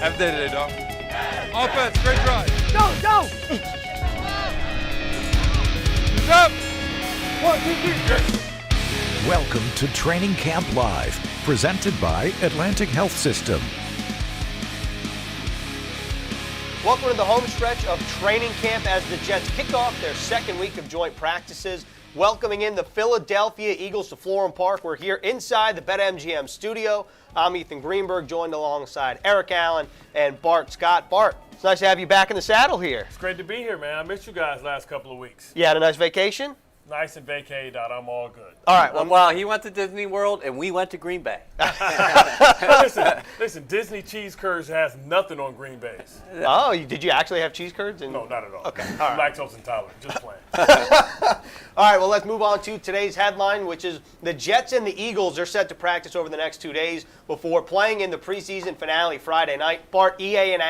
Have a day today, dog. Offense, great drive. Go! He's up. 1, 2, 3. Welcome to Training Camp Live, presented by Atlantic Health System. Welcome to the home stretch of training camp as the Jets kick off their second week of joint practices. Welcoming in the Philadelphia Eagles to Florham Park. We're here inside the BetMGM studio. I'm Ethan Greenberg, joined alongside Eric Allen and Bart Scott. Bart, it's nice to have you back in the saddle here. It's great to be here, man. I missed you guys last couple of weeks. You had a nice vacation? Nice and vacated out. I'm all good. All right. Well, he went to Disney World, and we went to Green Bay. Listen, Disney cheese curds has nothing on Green Bay's. Oh, did you actually have cheese curds? No, not at all. Okay. I'm lactose intolerant. Just playing. All right, well, let's move on to today's headline, which is the Jets and the Eagles are set to practice over the next 2 days before playing in the preseason finale Friday night. Bart, EA and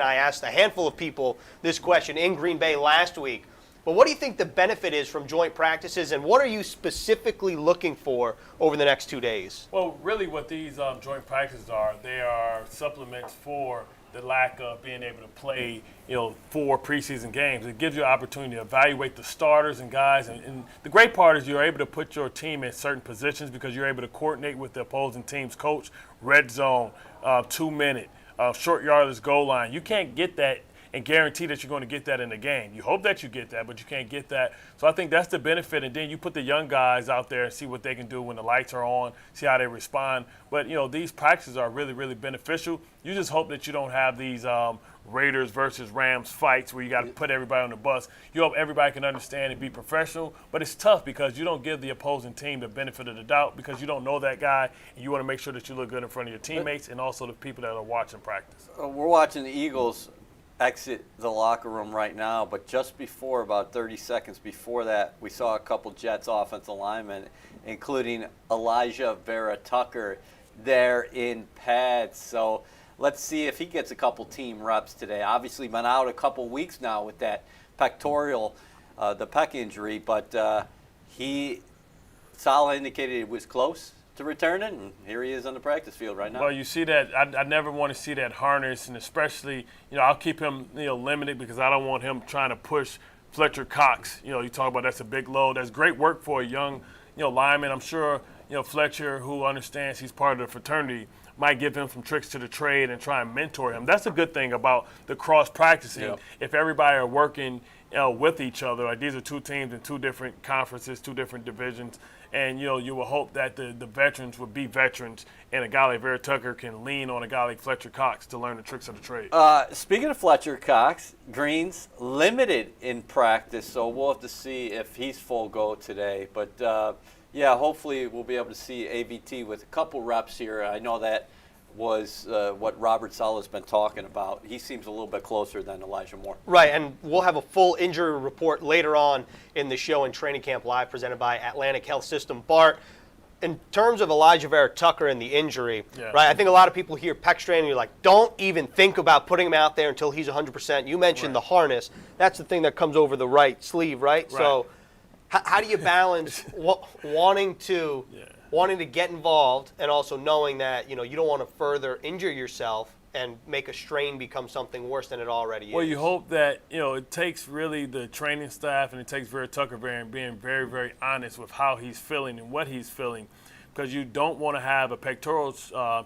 I asked a handful of people this question in Green Bay last week. But what do you think the benefit is from joint practices, and what are you specifically looking for over the next 2 days? Well, really what these joint practices are, they are supplements for the lack of being able to play, 4 preseason games. It gives you an opportunity to evaluate the starters and guys. And the great part is you're able to put your team in certain positions because you're able to coordinate with the opposing team's coach, red zone, 2-minute, short yardage goal line. You can't get that and guarantee that you're going to get that in the game. You hope that you get that, but you can't get that. So I think that's the benefit. And then you put the young guys out there and see what they can do when the lights are on, see how they respond. But, these practices are really, really beneficial. You just hope that you don't have these Raiders versus Rams fights where you got to put everybody on the bus. You hope everybody can understand and be professional. But it's tough because you don't give the opposing team the benefit of the doubt because you don't know that guy. And you want to make sure that you look good in front of your teammates and also the people that are watching practice. We're watching the Eagles exit the locker room right now, but just before, about 30 seconds before that, we saw a couple Jets offensive linemen, including Elijah Vera Tucker, there in pads. So let's see if he gets a couple team reps today. Obviously been out a couple weeks now with that pectoral, the pec injury, but Saleh indicated it was close to returning, and here he is on the practice field right now. Well, you see that I never want to see that harness, and especially, I'll keep him limited because I don't want him trying to push Fletcher Cox. You talk about that's a big load. That's great work for a young lineman. I'm sure Fletcher, who understands he's part of the fraternity, might give him some tricks to the trade and try and mentor him. That's a good thing about the cross practicing. Yep. If everybody are working with each other, like these are 2 teams in 2 different conferences, 2 different divisions. And, you will hope that the veterans would be veterans, and a guy like Vera Tucker can lean on a guy like Fletcher Cox to learn the tricks of the trade. Speaking of Fletcher Cox, Green's limited in practice, so we'll have to see if he's full go today. But, hopefully we'll be able to see AVT with a couple reps here. I know that was what Robert Saleh's been talking about. He seems a little bit closer than Elijah Moore. Right, and we'll have a full injury report later on in the show in Training Camp Live presented by Atlantic Health System. Bart, in terms of Elijah Vera Tucker and the injury, right, I think a lot of people hear pec strain and you're like, don't even think about putting him out there until he's 100%. You mentioned the harness. That's the thing that comes over the right sleeve, right? So how do you balance wanting to get involved and also knowing that, you don't want to further injure yourself and make a strain become something worse than it already is? Well, you hope that, it takes really the training staff and it takes Vera Tucker being very, very honest with how he's feeling and what he's feeling, because you don't want to have a pectoral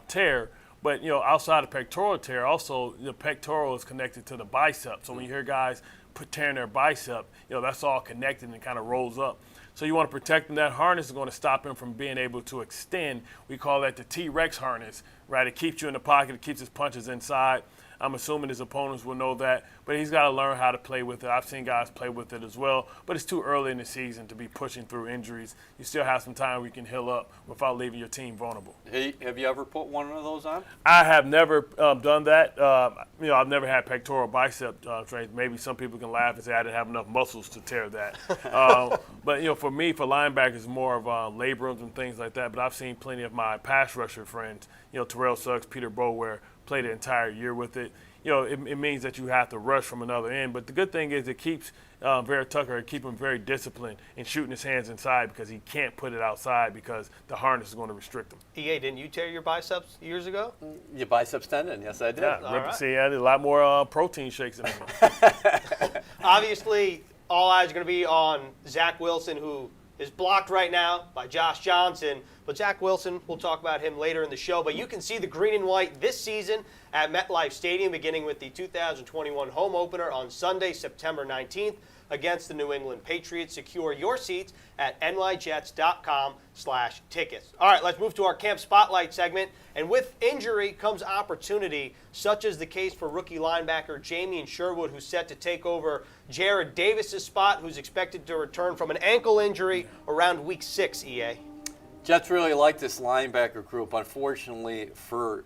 tear. But, outside of pectoral tear, also the pectoral is connected to the bicep. So when you hear guys tearing their bicep, that's all connected and kind of rolls up. So you want to protect him. That harness is going to stop him from being able to extend. We call that the T-Rex harness, right? It keeps you in the pocket. It keeps his punches inside. I'm assuming his opponents will know that, but he's got to learn how to play with it. I've seen guys play with it as well, but it's too early in the season to be pushing through injuries. You still have some time where you can heal up without leaving your team vulnerable. Hey, have you ever put one of those on? I have never done that. I've never had pectoral bicep strains. Maybe some people can laugh and say I didn't have enough muscles to tear that. But, for me, for linebackers, more of labrums and things like that. But I've seen plenty of my pass rusher friends, Terrell Suggs, Peter Bower, play the entire year with it. it means that you have to rush from another end. But the good thing is it keeps Vera Tucker, keep him very disciplined in shooting his hands inside because he can't put it outside because the harness is going to restrict him. EA, didn't you tear your biceps years ago? Your biceps tendon, yes I did. Yeah, see, I did a lot more protein shakes than me. Obviously, all eyes are going to be on Zach Wilson, who is blocked right now by Josh Johnson. But Zach Wilson, we'll talk about him later in the show. But you can see the green and white this season at MetLife Stadium, beginning with the 2021 home opener on Sunday, September 19th, against the New England Patriots. Secure your seats at nyjets.com/tickets. All right, let's move to our Camp Spotlight segment. And with injury comes opportunity, such as the case for rookie linebacker Jamien Sherwood, who's set to take over Jared Davis's spot, who's expected to return from an ankle injury around week 6, EA. Jets really like this linebacker group. Unfortunately for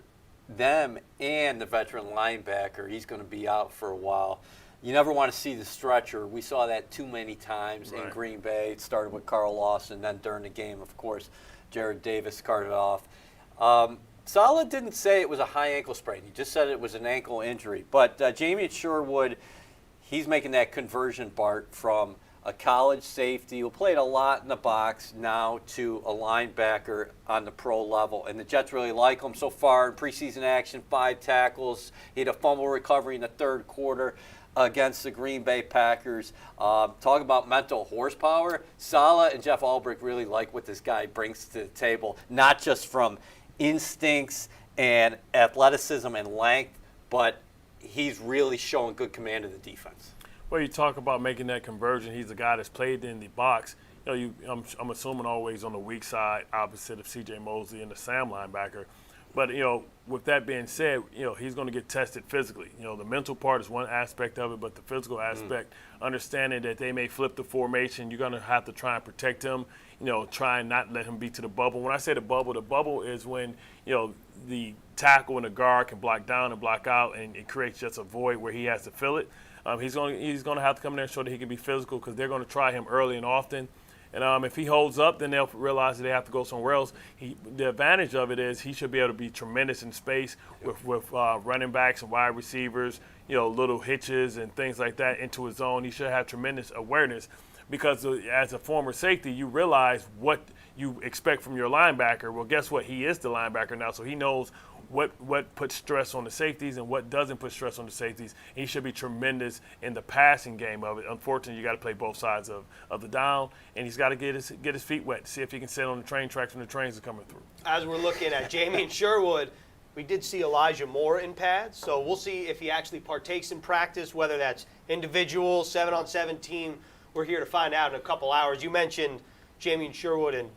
them and the veteran linebacker, he's going to be out for a while. You never want to see the stretcher. We saw that too many times in Green Bay. It started with Carl Lawson, then during the game, of course, Jared Davis carted off. Saleh didn't say it was a high ankle sprain. He just said it was an ankle injury. But Jamien Sherwood, he's making that conversion, Bart, from a college safety who played a lot in the box now to a linebacker on the pro level. And the Jets really like him so far in preseason action, 5 tackles. He had a fumble recovery in the third quarter against the Green Bay Packers. Talk about mental horsepower. Saleh and Jeff Ulbrich really like what this guy brings to the table, not just from instincts and athleticism and length, but he's really showing good command of the defense. Well, you talk about making that conversion. He's a guy that's played in the box. I'm assuming always on the weak side, opposite of C.J. Mosley and the Sam linebacker. But, with that being said, he's going to get tested physically. The mental part is one aspect of it, but the physical aspect, understanding that they may flip the formation, you're going to have to try and protect him, try and not let him be to the bubble. When I say the bubble is when, the tackle and the guard can block down and block out, and it creates just a void where he has to fill it. He's going to have to come in there and show that he can be physical because they're going to try him early and often. And if he holds up, then they'll realize that they have to go somewhere else. The advantage of it is he should be able to be tremendous in space with running backs and wide receivers, little hitches and things like that into his zone. He should have tremendous awareness because as a former safety, you realize what you expect from your linebacker. Well, guess what? He is the linebacker now, so he knows what puts stress on the safeties and what doesn't put stress on the safeties. He should be tremendous in the passing game of it. Unfortunately, you got to play both sides of the down, and he's got to get his feet wet, see if he can sit on the train tracks when the trains are coming through. As we're looking at Jamien Sherwood, we did see Elijah Moore in pads, so we'll see if he actually partakes in practice, whether that's individual, 7-on-7 team. We're here to find out in a couple hours. You mentioned Jamien Sherwood and,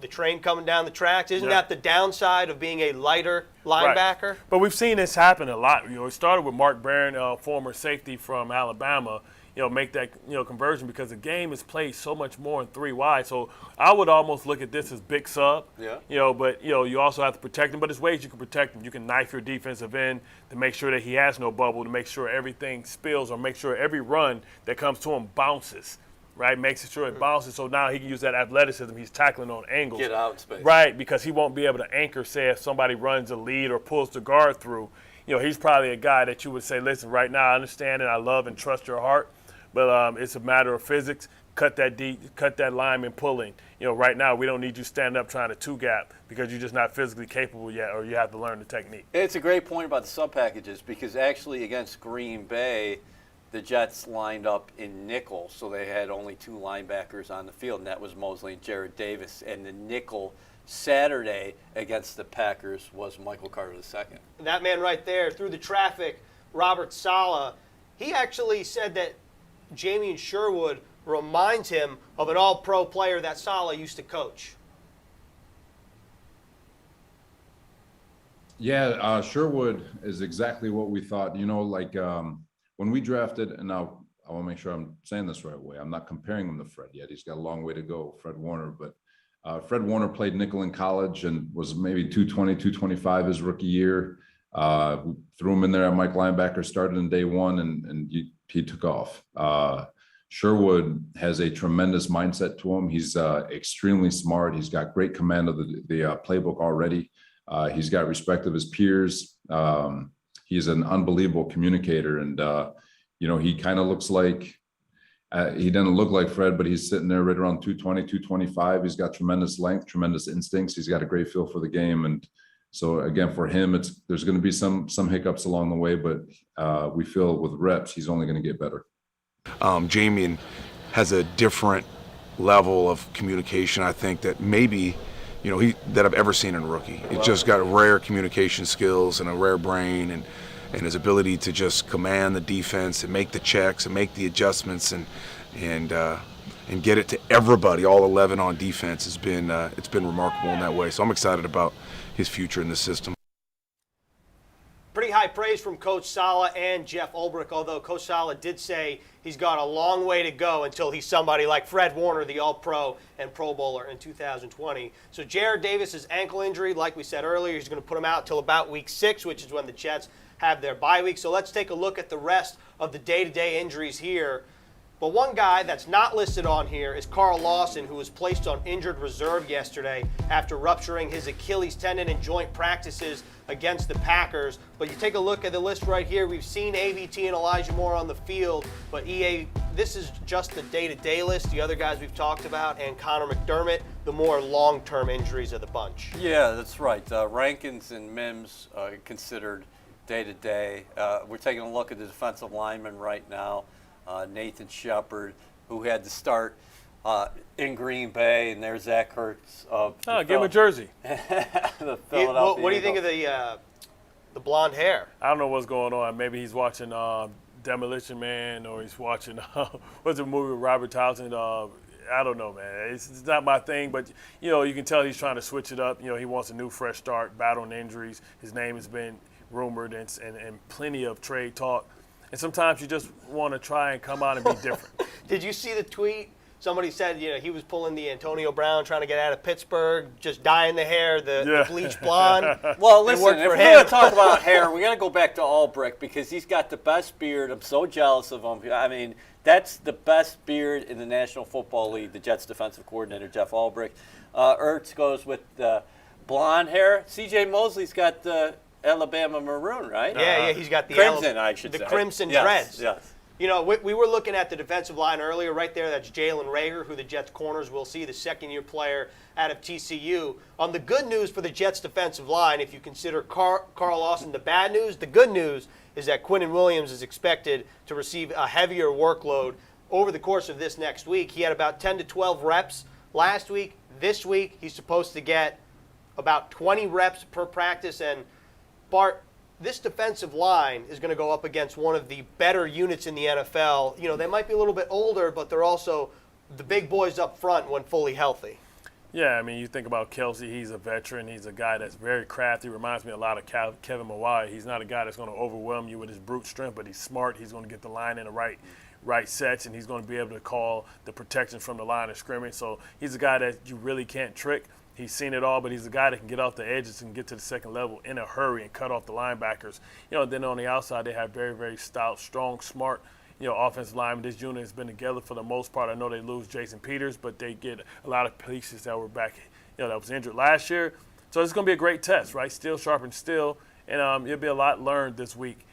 the train coming down the tracks. Isn't that the downside of being a lighter linebacker? Right. But we've seen this happen a lot. It started with Mark Barron, former safety from Alabama, make that, conversion because the game is played so much more in 3 wide. So I would almost look at this as big sub. Yeah. But, you also have to protect him. But there's ways you can protect him. You can knife your defensive end to make sure that he has no bubble, to make sure everything spills or make sure every run that comes to him bounces. Right, makes sure it bounces, so now he can use that athleticism. He's tackling on angles. Get out in space. Right, because he won't be able to anchor, say, if somebody runs a lead or pulls the guard through. He's probably a guy that you would say, listen, right now I understand and I love and trust your heart, but it's a matter of physics. Cut that lineman pulling. Right now we don't need you standing up trying to two-gap because you're just not physically capable yet, or you have to learn the technique. It's a great point about the sub-packages because actually against Green Bay, the Jets lined up in nickel, so they had only 2 linebackers on the field, and that was Mosley and Jared Davis. And the nickel Saturday against the Packers was Michael Carter II. That man right there, through the traffic, Robert Saleh, he actually said that Jamien Sherwood reminds him of an all-pro player that Saleh used to coach. Yeah, Sherwood is exactly what we thought. When we drafted, and now I want to make sure I'm saying this right way. I'm not comparing him to Fred yet. He's got a long way to go, Fred Warner. But Fred Warner played nickel in college and was maybe 220, 225 his rookie year. Threw him in there at Mike linebacker, started in day one, and he took off. Sherwood has a tremendous mindset to him. He's extremely smart. He's got great command of the playbook already. He's got respect of his peers. he's an unbelievable communicator. And, he kind of looks like, he doesn't look like Fred, but he's sitting there right around 220, 225. He's got tremendous length, tremendous instincts. He's got a great feel for the game. And so again, for him, there's going to be some hiccups along the way, but we feel with reps, he's only going to get better. Jamien has a different level of communication, I think, that maybe, that I've ever seen in a rookie. He's just got rare communication skills and a rare brain, and his ability to just command the defense and make the checks and make the adjustments and get it to everybody, all 11 on defense, has been it's been remarkable in that way. So I'm excited about his future in the system. Pretty high praise from Coach Sala and Jeff Ulbrich, although Coach Sala did say he's got a long way to go until he's somebody like Fred Warner, the All-Pro and Pro Bowler in 2020. So Jared Davis's ankle injury, like we said earlier, he's going to put him out till about week 6, which is when the Jets have their bye week. So let's take a look at the rest of the day-to-day injuries here. But one guy that's not listed on here is Carl Lawson, who was placed on injured reserve yesterday after rupturing his Achilles tendon in joint practices against the Packers. But you take a look at the list right here. We've seen AVT and Elijah Moore on the field, but this is just the day-to-day list. The other guys we've talked about, and Connor McDermott, the more long-term injuries of the bunch. Yeah, that's right. Rankins and Mims considered day-to-day. We're taking a look at the defensive lineman right now. Nathan Shepard, who had to start in Green Bay, and there's Zach Ertz. Give him a jersey. The Philadelphia what do you think of the blonde hair? I don't know what's going on. Maybe he's watching Demolition Man, or he's watching what's the movie with Robert Townsend? I don't know, man. It's not my thing, but you can tell he's trying to switch it up. He wants a new, fresh start, battling injuries. His name has been rumored and plenty of trade talk. And sometimes you just want to try and come out and be different. Did you see the tweet? Somebody said, he was pulling the Antonio Brown, trying to get out of Pittsburgh, just dyeing the hair, the bleach blonde. Well, listen, if we're going to talk about hair, we got to go back to Ulbrich, because he's got the best beard. I'm so jealous of him. I mean, that's the best beard in the National Football League, the Jets defensive coordinator, Jeff Ulbrich. Ertz goes with the blonde hair. C.J. Mosley's got the Alabama maroon, right? Yeah, he's got the crimson, I should say. The crimson dreads. Yes. We were looking at the defensive line earlier. Right there, that's Jalen Reagor, who the Jets corners will see, the second-year player out of TCU. On the good news for the Jets defensive line, if you consider Carl Lawson the bad news, the good news is that Quinnen Williams is expected to receive a heavier workload over the course of this next week. He had about 10 to 12 reps last week. This week, he's supposed to get about 20 reps per practice, and Bart, this defensive line is going to go up against one of the better units in the NFL. They might be a little bit older, but they're also the big boys up front when fully healthy. Yeah, I mean, you think about Kelsey, he's a veteran. He's a guy that's very crafty. Reminds me a lot of Kevin Mawai. He's not a guy that's going to overwhelm you with his brute strength, but he's smart. He's going to get the line in the right sets, and he's going to be able to call the protection from the line of scrimmage. So he's a guy that you really can't trick. He's seen it all, but he's a guy that can get off the edges and get to the second level in a hurry and cut off the linebackers. Then on the outside, they have very, very stout, strong, smart, offensive linemen. This unit has been together for the most part. I know they lose Jason Peters, but they get a lot of pieces that were back, that was injured last year. So it's going to be a great test, right? Steel sharpens steel, and it'll be a lot learned this week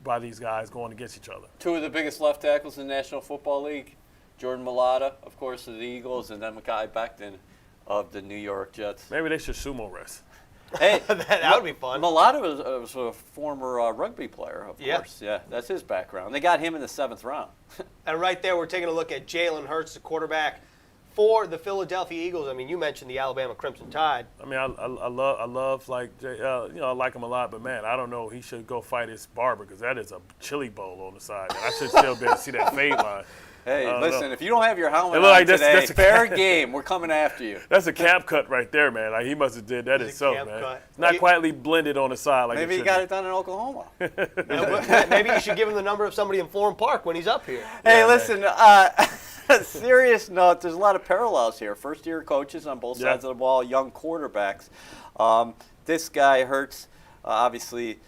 by these guys going against each other. Two of the biggest left tackles in the National Football League, Jordan Mailata, of course, of the Eagles, and then Mekhi Becton of the New York Jets. Maybe they should sumo wrest. Hey, that would be fun. Mailata was a former rugby player, of course. Yeah, that's his background. They got him in the 7th round. And right there, we're taking a look at Jalen Hurts, the quarterback for the Philadelphia Eagles. I mean, you mentioned the Alabama Crimson Tide. I mean, I love like I like him a lot, but man, I don't know. He should go fight his barber, because that is a chili bowl on the side. And I should still be able to see that fade line. Hey, listen, if you don't have your helmet on like today, that's fair game. We're coming after you. That's a cap cut right there, man. Like, he must have did that himself, man. Cut. It's not quietly blended on the side. Like maybe he got it done in Oklahoma. Maybe you should give him the number of somebody in Florham Park when he's up here. Hey, listen, serious note, there's a lot of parallels here. First-year coaches on both sides of the ball, young quarterbacks. This guy, Hurts, obviously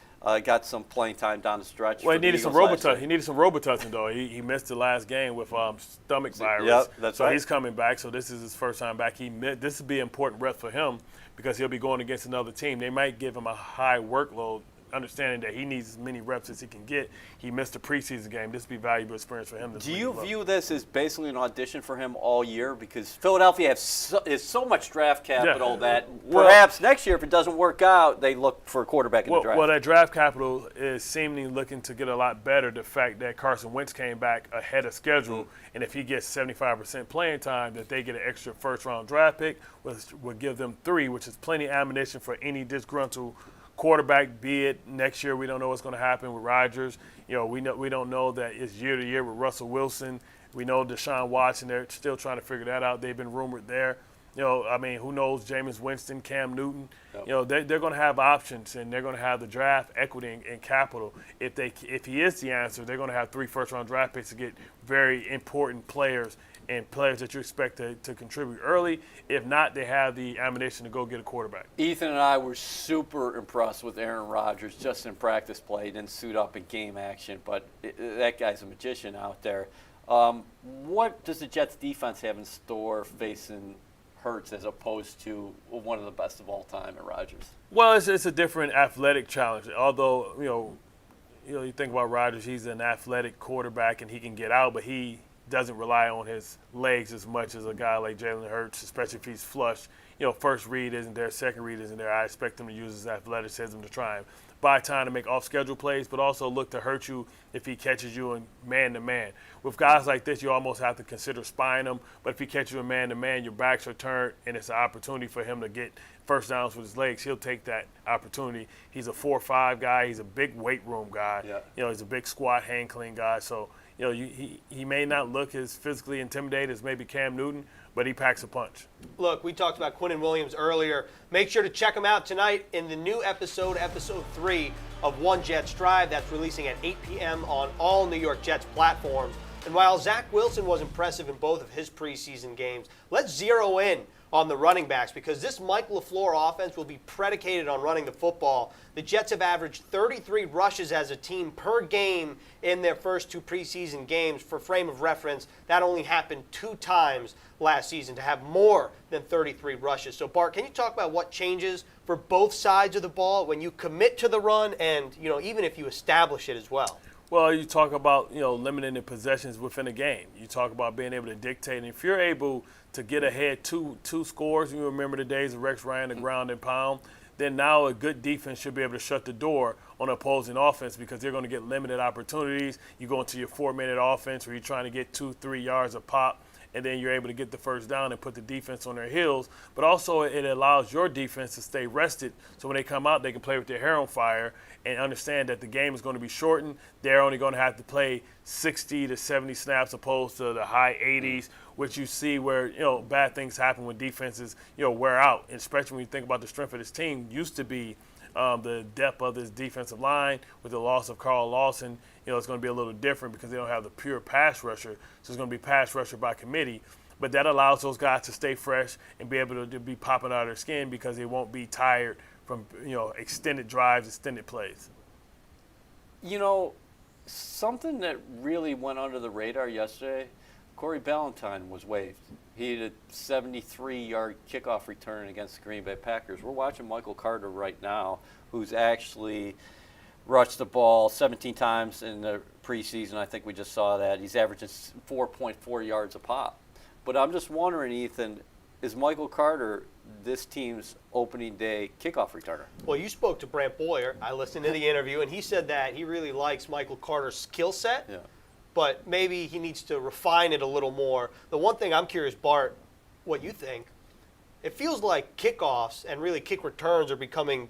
got some playing time down the stretch. Well, he needed some Robitussin, though. He missed the last game with stomach virus. Yep, that's right. So he's coming back. So this is his first time back. This would be an important rep for him, because he'll be going against another team. They might give him a high workload understanding that he needs as many reps as he can get. He missed a preseason game. This would be a valuable experience for him. Do you view this as basically an audition for him all year? Because Philadelphia has so much draft capital that perhaps next year, if it doesn't work out, they look for a quarterback in the draft. Well, that draft capital is seemingly looking to get a lot better. The fact that Carson Wentz came back ahead of schedule, and if he gets 75% playing time, that they get an extra first-round draft pick, which would give them 3, which is plenty of ammunition for any disgruntled quarterback, be it next year. We don't know what's going to happen with Rodgers. We don't know that it's year to year with Russell Wilson. We know Deshaun Watson. They're still trying to figure that out. They've been rumored there. Who knows? Jameis Winston, Cam Newton. Yep. They're going to have options, and they're going to have the draft equity and capital. If he is the answer, they're going to have 3 first-round draft picks to get very important players and players that you expect to contribute early. If not, they have the ammunition to go get a quarterback. Ethan and I were super impressed with Aaron Rodgers just in practice play. He didn't suit up in game action, but that guy's a magician out there. What does the Jets defense have in store facing Hurts as opposed to one of the best of all time at Rodgers? Well, it's a different athletic challenge. Although, you think about Rodgers, he's an athletic quarterback and he can get out, but he doesn't rely on his legs as much as a guy like Jalen Hurts, especially if he's flushed. First read isn't there, second read isn't there. I expect him to use his athleticism to try and buy time to make off-schedule plays, but also look to hurt you if he catches you in man-to-man. With guys like this, you almost have to consider spying them, but if he catches you in man-to-man, your backs are turned, and it's an opportunity for him to get first downs with his legs. He'll take that opportunity. He's a 4'5" guy. He's a big weight room guy. Yeah. He's a big squat, hang clean guy. So, he may not look as physically intimidated as maybe Cam Newton, but he packs a punch. Look, we talked about Quinnen Williams earlier. Make sure to check him out tonight in the new episode 3 of One Jets Drive. That's releasing at 8 p.m. on all New York Jets platforms. And while Zach Wilson was impressive in both of his preseason games, let's zero in on the running backs because this Mike LaFleur offense will be predicated on running the football. The Jets have averaged 33 rushes as a team per game in their first 2 preseason games. For frame of reference, that only happened 2 times last season to have more than 33 rushes. So, Bart, can you talk about what changes for both sides of the ball when you commit to the run and, even if you establish it as well? Well, you talk about, limiting the possessions within a game. You talk about being able to dictate. And if you're able to get ahead two scores, you remember the days of Rex Ryan, the ground and pound, then now a good defense should be able to shut the door on opposing offense because they're going to get limited opportunities. You go into your 4-minute offense where you're trying to get 2-3 yards a pop, and then you're able to get the first down and put the defense on their heels. But also it allows your defense to stay rested so when they come out, they can play with their hair on fire and understand that the game is going to be shortened. They're only going to have to play 60 to 70 snaps opposed to the high 80s, which you see where, bad things happen when defenses, wear out. And especially when you think about the strength of this team used to be the depth of this defensive line with the loss of Carl Lawson. It's going to be a little different because they don't have the pure pass rusher. So it's going to be pass rusher by committee. But that allows those guys to stay fresh and be able to be popping out of their skin because they won't be tired from, extended drives, extended plays. Something that really went under the radar yesterday, Corey Ballantyne was waived. He had a 73-yard kickoff return against the Green Bay Packers. We're watching Michael Carter right now, who's actually rushed the ball 17 times in the preseason. I think we just saw that. He's averaging 4.4 yards a pop. But I'm just wondering, Ethan, is Michael Carter this team's opening day kickoff returner? Well, you spoke to Brant Boyer. I listened to the interview, and he said that he really likes Michael Carter's skill set, but maybe he needs to refine it a little more. The one thing I'm curious, Bart, what you think, it feels like kickoffs and really kick returns are becoming,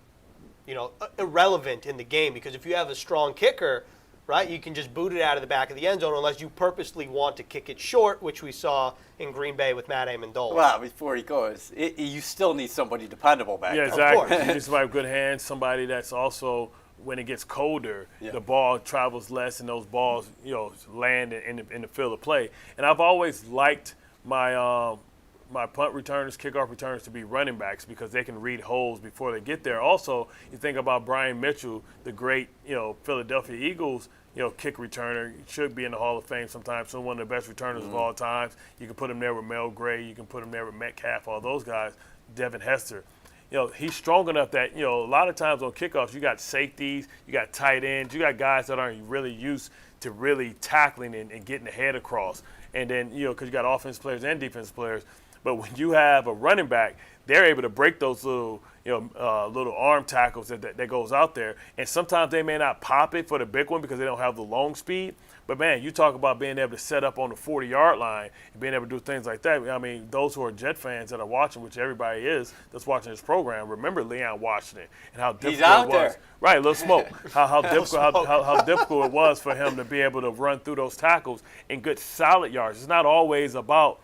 irrelevant in the game because if you have a strong kicker, right, you can just boot it out of the back of the end zone unless you purposely want to kick it short, which we saw in Green Bay with Matt Amendola. Well, before he goes, you still need somebody dependable back there. Yeah, exactly. You need somebody with good hands, somebody that's also, when it gets colder, the ball travels less and those balls, land in the field of play. And I've always liked my punt returners, kickoff returners to be running backs because they can read holes before they get there. Also, you think about Brian Mitchell, the great, Philadelphia Eagles, kick returner. He should be in the Hall of Fame sometime soon, one of the best returners of all time. You can put him there with Mel Gray. You can put him there with Metcalf, all those guys, Devin Hester. he's strong enough that, a lot of times on kickoffs, you got safeties, you got tight ends, you got guys that aren't really used to really tackling and getting the head across. And then, because you got offensive players and defensive players. But when you have a running back, they're able to break those little arm tackles that goes out there. And sometimes they may not pop it for the big one because they don't have the long speed. But, man, you talk about being able to set up on the 40-yard line and being able to do things like that. I mean, those who are Jet fans that are watching, which everybody is that's watching this program, remember Leon Washington and how difficult He's out it was. there. Right, little smoke. How difficult it was for him to be able to run through those tackles in good solid yards. It's not always about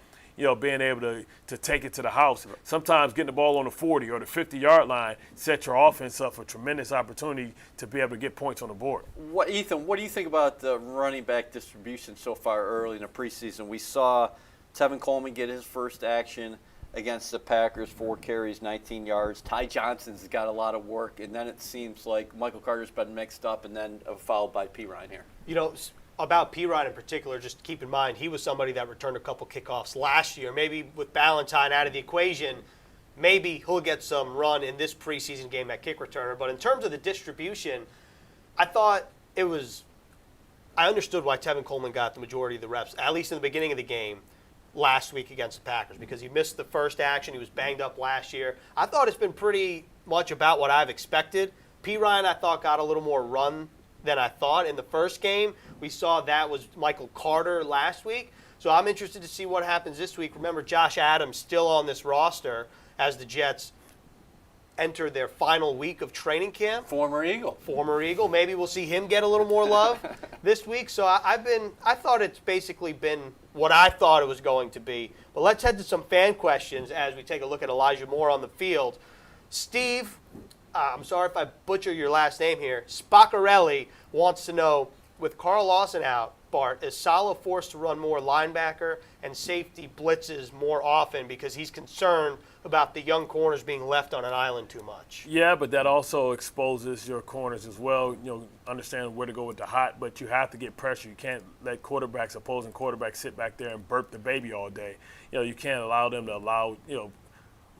being able to take it to the house. Sometimes getting the ball on the 40 or the 50-yard line set your offense up for tremendous opportunity to be able to get points on the board. Ethan, what do you think about the running back distribution so far early in the preseason? We saw Tevin Coleman get his first action against the Packers, 4 carries, 19 yards. Ty Johnson's got a lot of work, and then it seems like Michael Carter's been mixed up and then followed by P. Ryan here. About P-Rod in particular, just keep in mind he was somebody that returned a couple kickoffs last year. Maybe with Ballantyne out of the equation, maybe he'll get some run in this preseason game at kick returner. But in terms of the distribution, I thought I understood why Tevin Coleman got the majority of the reps, at least in the beginning of the game last week against the Packers, because he missed the first action. He was banged up last year. I thought it's been pretty much about what I've expected. P. Ryan, I thought, got a little more run than I thought in the first game. We saw that was Michael Carter last week. So I'm interested to see what happens this week. Remember, Josh Adams still on this roster as the Jets enter their final week of training camp. Former Eagle. Maybe we'll see him get a little more love this week. So I thought it's basically been what I thought it was going to be. But let's head to some fan questions as we take a look at Elijah Moore on the field. Steve, I'm sorry if I butcher your last name here. Spaccarelli wants to know, with Carl Lawson out, Bart, is Saleh forced to run more linebacker and safety blitzes more often because he's concerned about the young corners being left on an island too much? Yeah, but that also exposes your corners as well. Understand where to go with the hot, but you have to get pressure. You can't let opposing quarterbacks sit back there and burp the baby all day. You can't allow them to allow,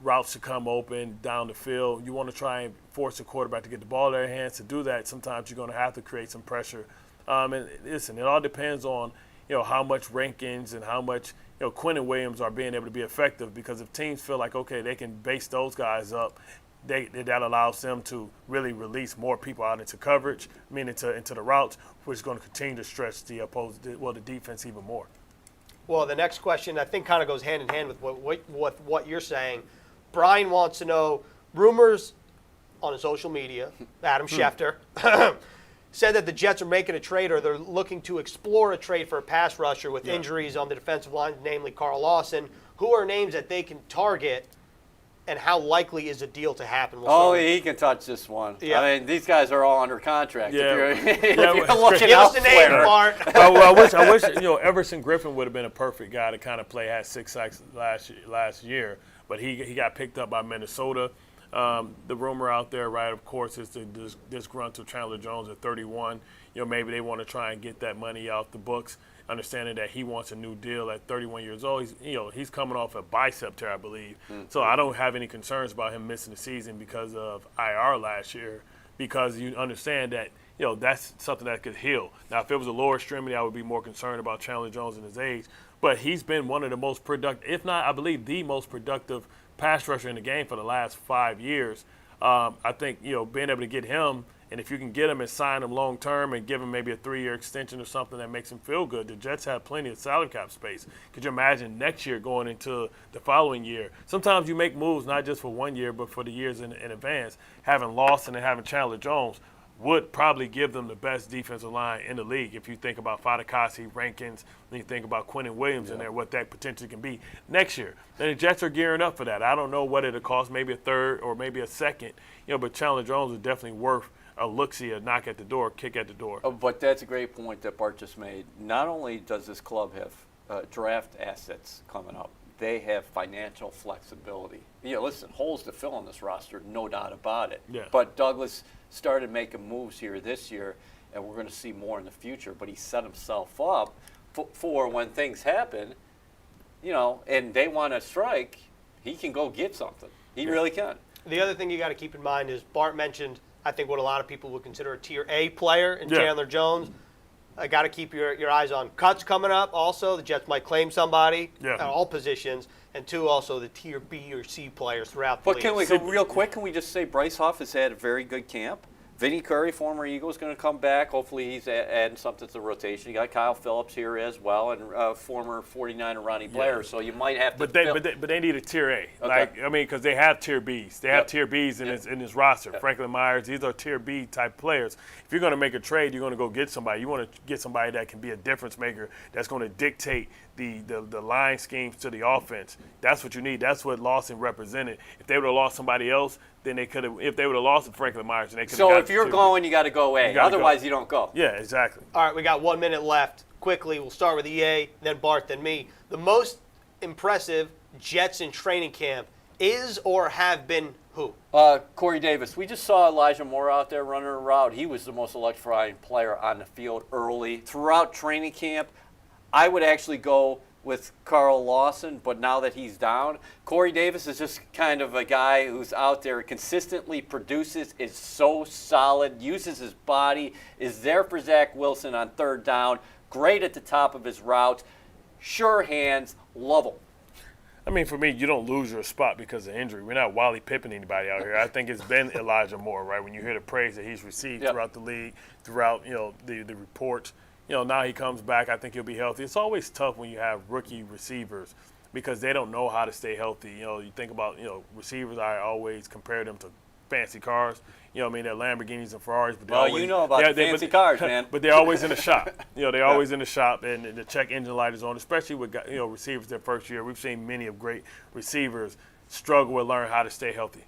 routes to come open down the field. You want to try and force the quarterback to get the ball in their hands. To do that, sometimes you're going to have to create some pressure. And listen, it all depends on how much Rankins and how much Quentin Williams are being able to be effective. Because if teams feel like they can base those guys up, that allows them to really release more people out into coverage, into the routes, which is going to continue to stretch the defense even more. Well, the next question I think kind of goes hand in hand with what you're saying. Brian wants to know, rumors on social media, Adam Schefter, said that the Jets are making a trade or they're looking to explore a trade for a pass rusher with injuries on the defensive line, namely Carl Lawson. Who are names that they can target, and how likely is a deal to happen? He can touch this one. Yeah. I mean, these guys are all under contract. Yeah. If you're looking Give us the elsewhere. name, Bart. I wish Everson Griffin would have been a perfect guy to kind of play. Had 6 sacks last year, but he got picked up by Minnesota. The rumor out there, right, of course, is this disgruntled Chandler Jones at 31. Maybe they want to try and get that money off the books, understanding that he wants a new deal at 31 years old. He's coming off a bicep tear, I believe. Mm-hmm. So I don't have any concerns about him missing the season because of IR last year, because you understand that that's something that could heal. Now, if it was a lower extremity, I would be more concerned about Chandler Jones and his age. But he's been one of the most productive, if not, I believe, the most productive pass rusher in the game for the last 5 years. I think, being able to get him, and if you can get him and sign him long term and give him maybe a 3-year extension or something that makes him feel good, the Jets have plenty of salary cap space. Could you imagine next year going into the following year? Sometimes you make moves not just for 1 year, but for the years in advance. Having Lawson and having Chandler Jones would probably give them the best defensive line in the league. If you think about Fadakasi, Rankins, then you think about Quentin Williams in there, what that potentially can be next year. Then the Jets are gearing up for that. I don't know what it'll cost, maybe a third or maybe a second, but Chandler Jones is definitely worth a look-see, a knock at the door, kick at the door. But that's a great point that Bart just made. Not only does this club have draft assets coming up, they have financial flexibility. Listen, holes to fill on this roster, no doubt about it. Yeah. But Douglas started making moves here this year, and we're going to see more in the future. But he set himself up for when things happen, and they want to strike, he can go get something. He really can. The other thing you got to keep in mind is Bart mentioned, I think, what a lot of people would consider a Tier A player in Chandler Jones. I got to keep your eyes on cuts coming up. Also, the Jets might claim somebody at all positions, and 2, also the Tier B or C players throughout the league. But real quick, can we just say Bryce Huff has had a very good camp? Vinny Curry, former Eagle, is going to come back. Hopefully he's adding something to the rotation. You got Kyle Phillips here as well, and former 49er Ronnie Blair. So you might have to. But they need a Tier A. Okay. Because they have Tier Bs. They have Tier Bs in his roster. Franklin Myers, these are Tier B type players. If you're going to make a trade, you're going to go get somebody. You want to get somebody that can be a difference maker. That's going to dictate the line schemes to the offense. That's what you need. That's what Lawson represented. If they would have lost somebody else, then they could have. If they would have lost Franklin Myers, then they could have. So if you're going, you got to go A. Otherwise, you don't go. Yeah, exactly. All right, we got 1 minute left. Quickly, we'll start with EA, then Bart, then me. The most impressive Jets in training camp is or have been who? Corey Davis. We just saw Elijah Moore out there running a route. He was the most electrifying player on the field early. Throughout training camp, I would actually go with Carl Lawson, but now that he's down, Corey Davis is just kind of a guy who's out there, consistently produces, is so solid, uses his body, is there for Zach Wilson on third down, great at the top of his routes, sure hands, love him. I mean, for me, you don't lose your spot because of injury. We're not Wally Pippen anybody out here. I think it's been Elijah Moore, right? When you hear the praise that he's received throughout the league, throughout the reports, now he comes back. I think he'll be healthy. It's always tough when you have rookie receivers because they don't know how to stay healthy. You think about receivers. I always compare them to fancy cars. They're Lamborghinis and Ferraris. But about fancy cars, man. But they're always in the shop. They're always in the shop, and the check engine light is on. Especially with receivers their first year. We've seen many of great receivers struggle with learn how to stay healthy.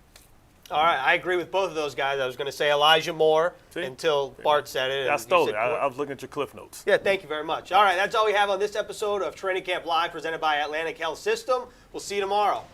All right, I agree with both of those guys. I was going to say Elijah Moore until Bart said it. I stole it. I was looking at your Cliff Notes. Yeah, thank you very much. All right, that's all we have on this episode of Training Camp Live presented by Atlantic Health System. We'll see you tomorrow.